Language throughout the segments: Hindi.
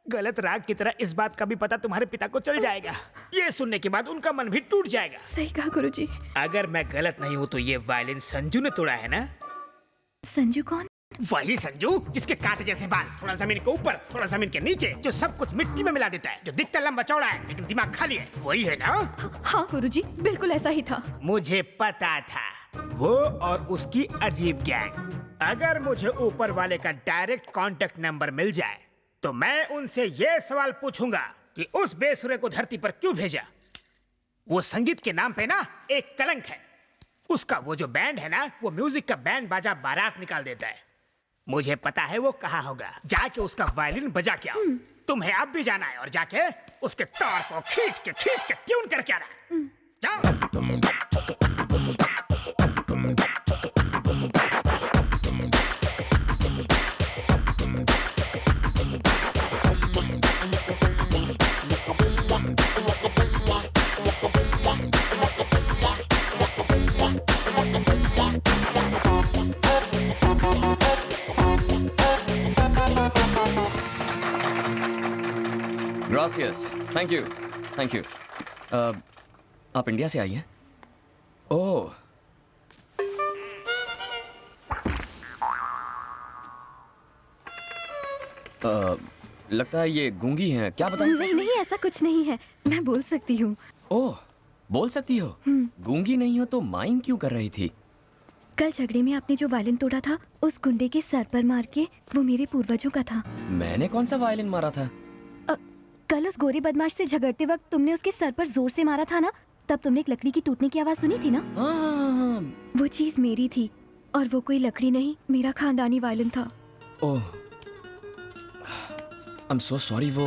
गलत राग की तरह इस बात का भी पता तुम्हारे पिता को चल जाएगा। ये सुनने के बाद उनका मन भी टूट जाएगा। सही कहा गुरुजी। अगर मैं गलत नहीं हूँ तो ये वायलिन संजू ने तोड़ा है ना? संजू कौन? वही संजू जिसके कांटे जैसे बाल, थोड़ा जमीन के ऊपर थोड़ा जमीन के नीचे, जो सब कुछ मिट्टी में मिला देता है, जो दिखता लंबा चौड़ा है लेकिन दिमाग खाली है, वही है ना? हाँ गुरुजी, बिल्कुल ऐसा ही था। मुझे पता था, वो और उसकी अजीब गैंग। अगर मुझे ऊपर वाले का डायरेक्ट कांटेक्ट नंबर मिल जाए तो मैं उनसे ये सवाल पूछूंगा कि उस बेसुरे को धरती पर क्यों भेजा। वो संगीत के नाम पे ना एक कलंक है। उसका वो जो बैंड है ना, वो म्यूजिक का बैंड बाजा बारात निकाल देता है। मुझे पता है वो कहाँ होगा। जाके उसका वायलिन बजा के आओ। तुम्हें अब भी जाना है और जाके उसके तार को खींच के ट्यून करके आना। जाओ। Gracious, thank you, thank you. आप इंडिया से आई हैं? ओह, लगता है ये गूंगी हैं, क्या बताऊं? नहीं नहीं, ऐसा कुछ नहीं है, मैं बोल सकती हूँ। ओह, बोल सकती हो? गूंगी नहीं हो तो माइंग क्यों कर रही थी? कल झगड़े में आपने जो वायलिन तोड़ा था, उस गुंडे के सर पर मार के, वो मेरे पूर्वजों का था। मैंने कौन सा वायलिन मारा था? कल उस गोरे बदमाश से झगड़ते वक्त तुमने उसके सर पर जोर से मारा था ना, तब तुमने एक लकड़ी की टूटने की आवाज सुनी थी ना? हाँ। वो चीज मेरी थी और वो कोई लकड़ी नहीं, मेरा खानदानी वायलिन था। ओह, आई एम सो सॉरी। वो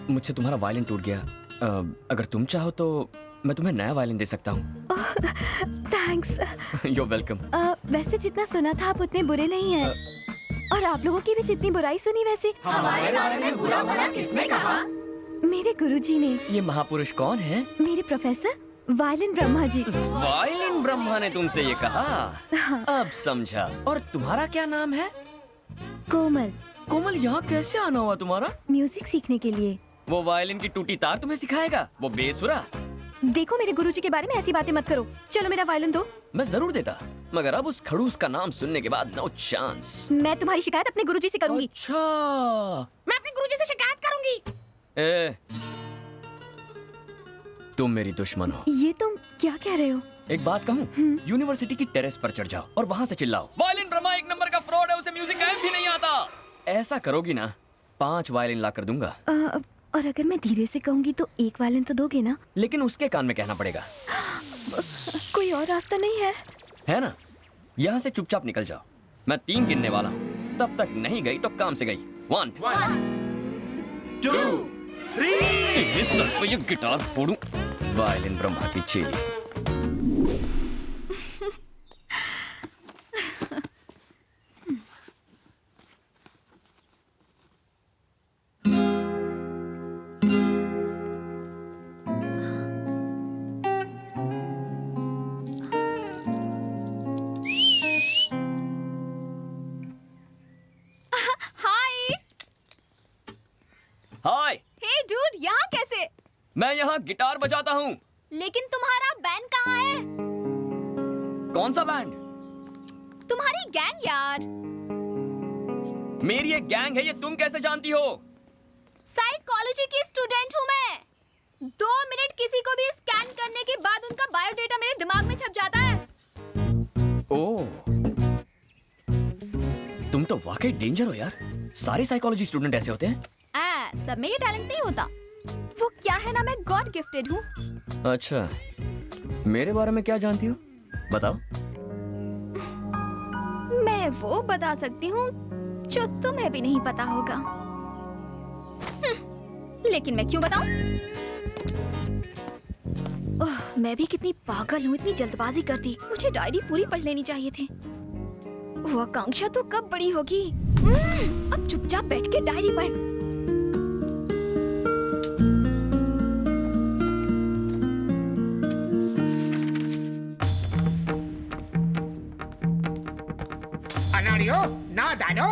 मुझसे तुम्हारा वायलिन टूट गया। अगर तुम चाहो तो मैं तुम्हें नया वायलिन दे सकता हूँ। थैंक्स। You're welcome। वैसे जितना सुना था आप उतने बुरे नहीं हैं। और आप लोगों की भी जितनी बुराई सुनी, वैसे हमारे बारे में बुरा भला किसने कहा? मेरे गुरुजी ने। ये महापुरुष कौन है? मेरे professor violin Brahma ji. Violin Brahma ने तुमसे ये कहा? हाँ। अब समझा। और तुम्हारा क्या नाम है? कोमल। कोमल, यहाँ कैसे आना हुआ तुम्हारा? म्यूजिक सीखने के लिए। वो वायलिन की टूटी तार तुम्हें सिखाएगा, वो बेसुरा। देखो, मेरे गुरुजी के बारे में ऐसी बातें मत करो। चलो मेरा वायलिन दो। मैं जरूर देता, मगर अब उस खड़ूस का नाम सुनने के बाद नो चांस। मैं तुम्हारी शिकायत अपने गुरुजी से करूंगी। अच्छा, मैं अपने गुरुजी से शिकायत करूंगी। ए, तुम मेरी दुश्मन हो। ये तुम क्या कह रहे हो? एक बात कहूँ, यूनिवर्सिटी की टेरेस पर चढ़ जाओ और वहाँ से चिल्लाओ, वायलिन ब्रह्मा एक नंबर का फ्रॉड है, उसे म्यूजिक गायब भी नहीं आता। ऐसा करोगी ना, 5 वायलिन ला कर दूंगा। और अगर मैं धीरे से कहूंगी तो 1 वायलिन तो दोगे ना? लेकिन उसके कान में कहना पड़ेगा। कोई और रास्ता नहीं है ना? यहाँ से चुपचाप निकल जाओ। मैं 3 गिनने वाला हूँ, तब तक नहीं गई तो काम से गई। 1 2 3। सर पे ये गिटार फोड़ूं। वायलिन ब्रह्मा की चेली। हाय। हे डूड, यहाँ कैसे? मैं यहाँ गिटार बजाता हूँ। लेकिन तुम्हारा बैंड कहाँ है? कौन सा बैंड? तुम्हारी गैंग यार। मेरी एक गैंग है, ये तुम कैसे जानती हो? साइकोलॉजी की स्टूडेंट हूँ मैं। 2 मिनट किसी को भी स्कैन करने के बाद उनका बायोडेटा मेरे दिमाग में छप जाता है। ओह, तुम तो वाकई डेंजर हो यार। सारे साइकोलॉजी स्टूडेंट ऐसे होते हैं? सब में ये टैलेंट नहीं होता। वो क्या है ना, मैं गॉड गिफ्टेड हूँ। अच्छा, मेरे बारे में क्या जानती हो? बताओ। मैं वो बता सकती हूँ जो तुम्हें भी नहीं पता होगा। लेकिन मैं क्यों बताऊं? मैं भी कितनी पागल हूँ, इतनी जल्दबाजी करती। मुझे डायरी पूरी पढ़ लेनी चाहिए थी। वो आकांक्षा तो कब बड़ी होगी। अब चुपचाप बैठ के डायरी पढ़। नादानो,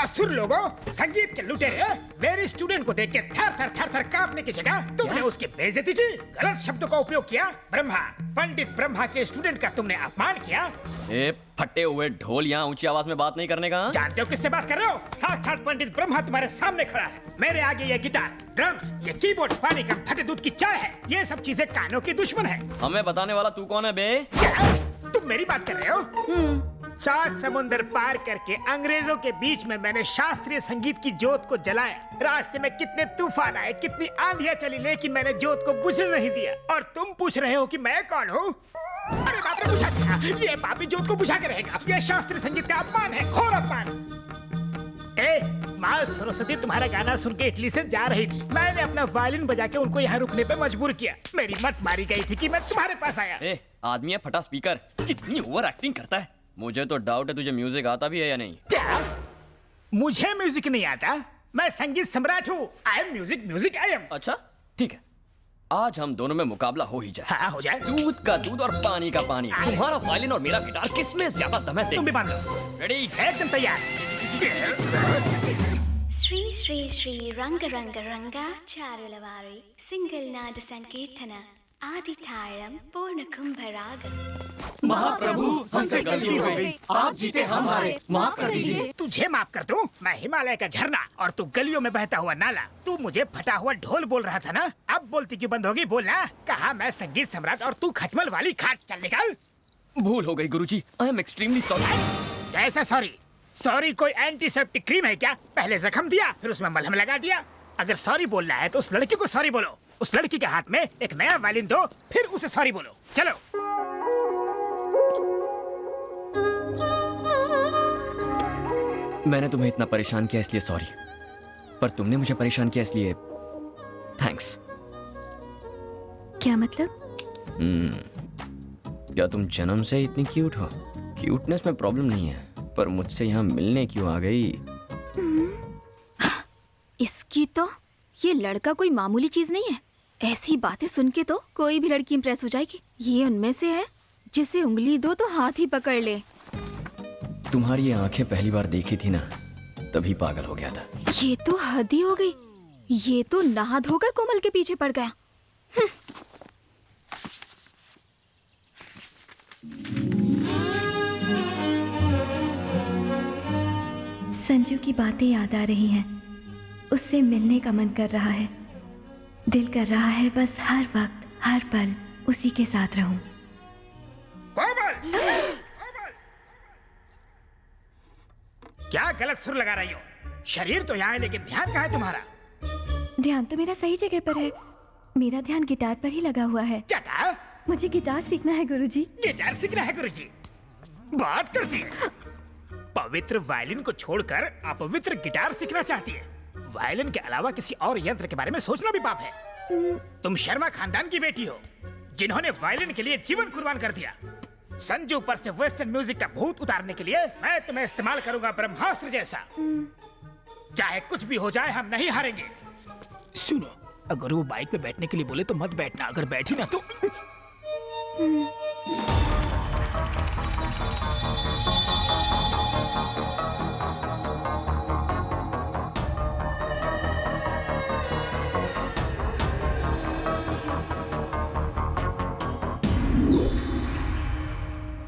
गलासुर लोगों, संगीत के लुटेरे, मेरे स्टूडेंट को देख के थर थर कांपने की जगह तुमने उसकी बेइज्जती की, गलत शब्दों का उपयोग किया। ब्रह्मा, पंडित ब्रह्मा के स्टूडेंट का तुमने अपमान किया। ए फटे हुए ढोल, यहाँ ऊंची आवाज में बात नहीं करने का। जानते हो किससे बात कर रहे हो? साक्षात पंडित ब्रह्मा तुम्हारे सामने खड़ा है। मेरे आगे ये गिटार, ड्रम्स, ये कीबोर्ड पानी का फटे दूध की चाय है। ये सब चीजें कानों की दुश्मन है। हमें बताने वाला तू कौन है बे? क्या? तुम मेरी बात कर रहे हो? 7 समुंदर पार करके अंग्रेजों के बीच में मैंने शास्त्रीय संगीत की जोत को जलाया। रास्ते में कितने तूफान आए, कितनी आंधियां चली, लेकिन मैंने जोत को बुझने नहीं दिया। और तुम पूछ रहे हो कि मैं कौन हूँ? अरे बाप रे, बुझा दिया। ये पापी जोत को बुझा के रहेगा। ये शास्त्रीय संगीत का अपमान है, घोर अपमान। माँ सरस्वती तुम्हारा गाना सुन के इटली से जा रही थी। मैंने अपना वायलिन बजा के उनको यहाँ रुकने पे मजबूर किया। मेरी मत मारी गई थी कि मैं तुम्हारे पास आया। आदमी है फटा स्पीकर, कितनी ओवर एक्टिंग करता है। मुझे तो डाउट है तुझे म्यूजिक आता भी है या नहीं। क्या? मुझे म्यूजिक नहीं आता? मैं संगीत सम्राट हूँ। I am music I am. अच्छा ठीक है, आज हम दोनों में मुकाबला हो ही जाए। हाँ हो जाए। दूध का दूध और पानी का पानी। तुम्हारा वायलिन और मेरा गिटार, किसमें ज्यादा दम है? तुम भी बांध लो। रेडी? एकदम तैयार। శ్రీ శ్రీ శ్రీ రంగ రంగ రంగ చారులవారి సింగిల్ నాద సంకీర్తన आदि ताड़म पूर्ण कुंभरागम। महाप्रभु हमसे गलती हो गई, आप जीते हम हारे, माफ कर दीजिए। तुझे माफ कर दूं? मैं हिमालय का झरना और तू गलियों में बहता हुआ नाला। तू मुझे फटा हुआ ढोल बोल रहा था ना? अब बोलती क्यों बंद होगी? बोलना। कहा मैं संगीत सम्राट और तू खटमल वाली खाट। चल निकल। भूल हो गई गुरुजी, आई एम एक्सट्रीमली सॉरी। कैसा सॉरी? सॉरी कोई एंटीसेप्टिक क्रीम है क्या? पहले जख्म दिया, फिर उसमें मलहम लगा दिया। अगर सॉरी बोलना है तो उस लड़की को सॉरी बोलो। उस लड़की के हाथ में एक नया वायलिन दो, फिर उसे सॉरी बोलो। चलो। मैंने तुम्हें इतना परेशान किया इसलिए सॉरी, पर तुमने मुझे परेशान किया इसलिए थैंक्स। क्या मतलब? क्या तुम जन्म से इतनी क्यूट हो? क्यूटनेस में प्रॉब्लम नहीं है, पर मुझसे यहाँ मिलने क्यों आ गई? इसकी तो ये लड़का कोई मामूली चीज नहीं है। ऐसी बातें सुन के तो कोई भी लड़की इंप्रेस हो जाएगी। ये उनमें से है जिसे उंगली दो तो हाथ ही पकड़ ले। तुम्हारी ये आंखें पहली बार देखी थी ना, तभी पागल हो गया था। ये तो हद ही हो गई। ये तो नहा धोकर कोमल के पीछे पड़ गया। संजू की बातें याद आ रही हैं। उससे मिलने का मन कर रहा है। दिल कर रहा है बस हर वक्त हर पल उसी के साथ रहूं। कोमल! क्या गलत सुर लगा रही हो? शरीर तो यहाँ है लेकिन ध्यान कहाँ है तुम्हारा? ध्यान तो मेरा सही जगह पर है। मेरा ध्यान गिटार पर ही लगा हुआ है। क्या कहा? मुझे गिटार सीखना है गुरुजी। गिटार सीखना है गुरुजी? बात करती है। पवित्र वायलिन को छोड़कर अपवित्र गिटार सीखना चाहती है। वायलिन के अलावा किसी और यंत्र के बारे में सोचना भी पाप है। तुम शर्मा खानदान की बेटी हो, जिन्होंने वायलिन के लिए जीवन कुर्बान कर दिया। संजू पर से वेस्टर्न म्यूजिक का भूत उतारने के लिए मैं तुम्हें इस्तेमाल करूंगा ब्रह्मास्त्र जैसा। चाहे कुछ भी हो जाए, हम नहीं हारेंगे। सुनो, अगर वो बाइक पे बैठने के लिए बोले तो मत बैठना, अगर बैठी ना तो।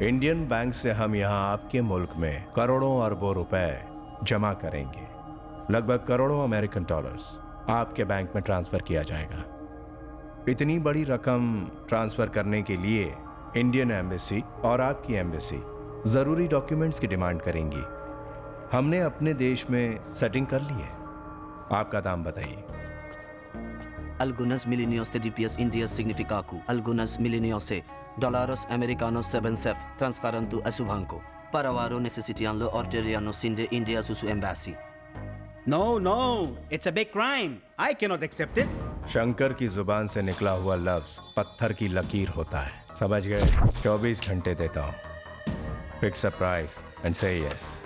इंडियन बैंक से हम यहाँ आपके मुल्क में करोड़ों अरबों रुपए जमा करेंगे। लगभग करोड़ों अमेरिकन डॉलर्स आपके बैंक में ट्रांसफर किया जाएगा। इतनी बड़ी रकम ट्रांसफर करने के लिए इंडियन एम्बेसी और आपकी एम्बेसी जरूरी डॉक्यूमेंट्स की डिमांड करेंगी। हमने अपने देश में सेटिंग कर ली है। आपका दाम बताइए। Algunas milenios de DPS India significaku. Algunas milenios dólares americanos 7 transferando a su banco. Para varo necesitando orderiano sinde India su embassy. No, it's a big crime. I cannot accept it. Shankar की जुबान से निकला हुआ लफ्ज पत्थर की लकीर होता है। समझ गए? 24 घंटे देता हूँ। फिक्स अ प्राइस एंड से यस।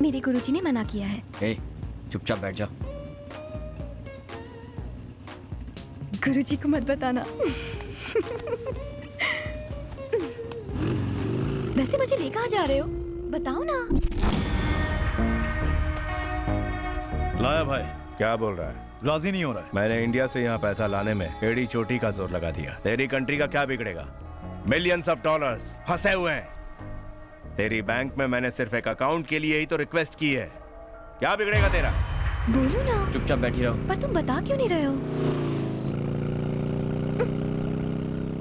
मेरे गुरुजी ने मना किया है। ए, चुपचाप बैठ जा। गुरुजी को मत बताना। वैसे मुझे ले कहाँ जा रहे हो? बताओ ना। लाया भाई। क्या बोल रहा है? राजी नहीं हो रहा है। मैंने इंडिया से यहाँ पैसा लाने में एड़ी चोटी का जोर लगा दिया। तेरी कंट्री का क्या बिगड़ेगा? मिलियंस ऑफ डॉलर्स फंसे हुए हैं। तेरी बैंक में मैंने सिर्फ एक अकाउंट के लिए ही तो रिक्वेस्ट की है। क्या बिगड़ेगा तेरा? बोलो ना। चुपचाप बैठी रहो। पर तुम बता क्यों नहीं रहे हो?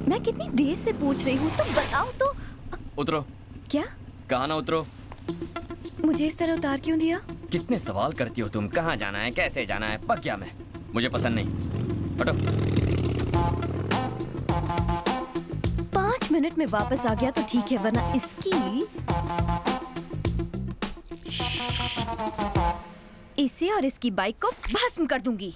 मैं कितनी देर से पूछ रही हूँ, तुम बताओ तो। उतरो। क्या? कहाँ ना उतरो। मुझे इस तरह उतार क्यों दिया? कितने सवाल करती हो तुम? कहाँ जाना है, कैसे जाना है? पक गया मैं, मुझे पसंद नहीं। हटो। 5 मिनट में वापस आ गया तो ठीक है, वरना इसकी इसे और इसकी बाइक को भस्म कर दूंगी।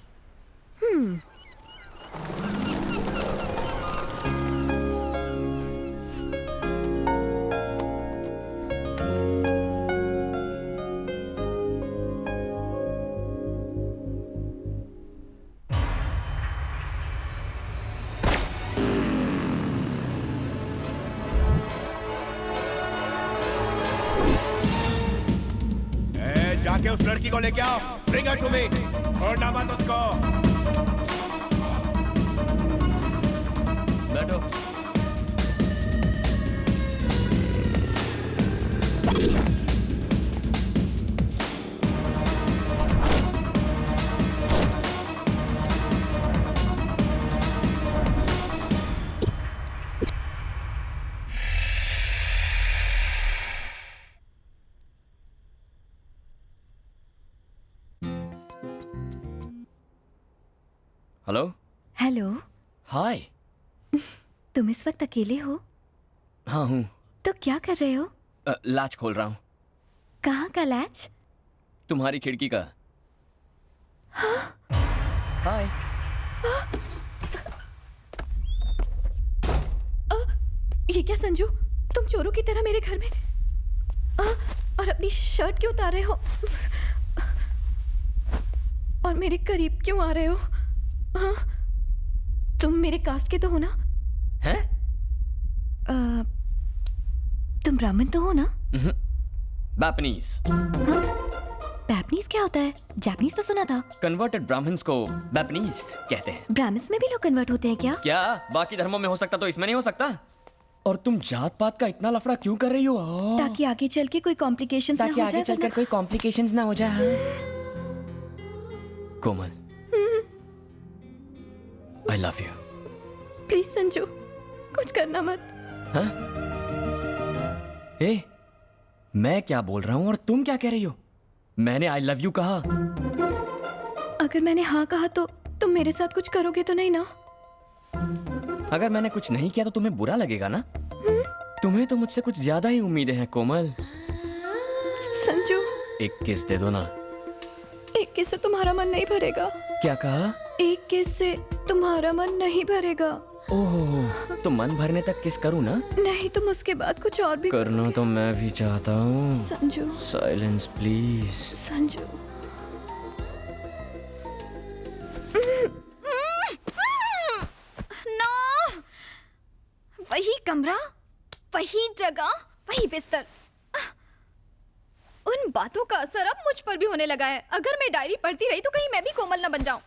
जाके उस लड़की को लेके आओ। Bring her to me। छोड़ना मत उसको। बैठो। हेलो। हेलो। हाय। तुम इस वक्त अकेले हो? हाँ हूँ। तो क्या कर रहे हो? लैच खोल रहा हूँ। कहाँ का लैच? तुम्हारी खिड़की का। हाय। ये क्या संजू, तुम चोरों की तरह मेरे घर में और अपनी शर्ट क्यों उतार रहे हो? और मेरे करीब क्यों आ रहे हो? हाँ, तुम मेरे कास्ट के तो हो ना? हैं? तुम ब्राह्मण तो हो ना? बैपनीज। हाँ? बैपनीज क्या होता है? जापानीज तो सुना था। कन्वर्टेड ब्राह्मण्स को बैपनीज कहते हैं। ब्राह्मण्स में भी लोग कन्वर्ट होते हैं क्या? क्या बाकी धर्मों में हो सकता तो इसमें नहीं हो सकता? और तुम जात पात का इतना लफड़ा क्यों कर रही हो? ताकि आगे चल के कोई कॉम्प्लिकेशंस ना हो जाए। ताकि आगे चलकर कोई कॉम्प्लिकेशंस ना हो जाए। कोमल, I love you। Please Sanju, कुछ करना मत। हाँ? ए, मैं क्या बोल रहा हूँ और तुम क्या कह रही हो? मैंने I love you कहा। अगर मैंने हाँ कहा तो तुम मेरे साथ कुछ करोगे तो नहीं ना? अगर मैंने कुछ नहीं किया तो तुम्हें बुरा लगेगा ना? तुम्हें तो मुझसे कुछ ज्यादा ही उम्मीदें हैं कोमल। संजू, एक किस दे दो ना। एक किस से तुम्हारा मन नहीं भरेगा। क्या कहा? एक किस से तुम्हारा मन नहीं भरेगा। ओह, तो मन भरने तक किस करूँ ना? नहीं, तुम उसके बाद कुछ और भी करना तो मैं भी चाहता हूँ। Sanju. Silence please. Sanju. No, वही कमरा, वही जगह, वही बिस्तर। उन बातों का असर अब मुझ पर भी होने लगा है। अगर मैं डायरी पढ़ती रही तो कहीं मैं भी कोमल न बन जाऊं।